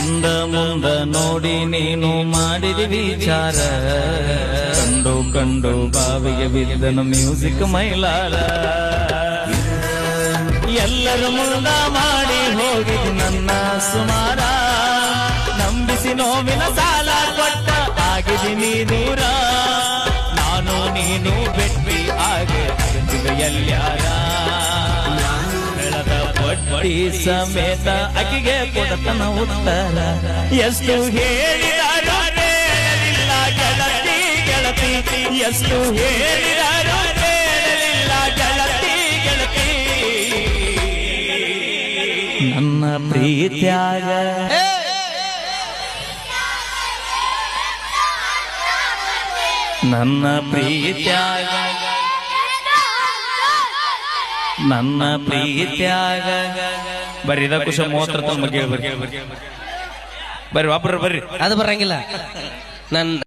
ಹಿಂದ ಮುಂದ ನೋಡಿ ನೀನು ಮಾಡಿದ ವಿಚಾರ ಕಂಡು ಕಂಡು ಬಾವಿಗೆ ಬಿದ್ದನು ಮ್ಯೂಸಿಕ್ ಮೈಲಾರ ಎಲ್ಲರ ಮುಂದ ಮಾಡಿ ಹೋಗಿದ್ದು ನನ್ನ ಸುಮಾರ ನಂಬಿಸಿ ನೋವಿನ ಸಾಲ ಕೊಟ್ಟ ಆಗಿದ್ದೀನಿ ದೂರ ನಾನು ನೀನು ಬೆಟ್ಟಿ ಆಗೆ ಎಲ್ಲ್ಯಾರ ಬೆಳದ ಬಡ್ಡಿ ಸಮೇತ ಅಕ್ಕಿಗೆ ಕೊಡತನ ಉತ್ತರ ಎಷ್ಟು ಹೇಳಿದಾರೋ ಕೇಳಲಿಲ್ಲ ಗೆಳತಿ ಗೆಳತಿ ಎಷ್ಟು ಹೇಳಿದಾರೋ ಕೇಳಲಿಲ್ಲ ಗೆಳತಿ ಗೆಳತಿ ನನ್ನ ಪ್ರೀತ್ಯಾಗ ನನ್ನ ಪ್ರೀತ್ಯಾಗ ನನ್ನ ಪ್ರೀತ್ಯಾಗ ಬರ್ರಿ ಕುಶ 30 ಬಗ್ಗೆ ಬರ್ರಿ ಒಬ್ರು ಬರ್ರಿ ಅದು ಬರಂಗಿಲ್ಲ ನನ್ನ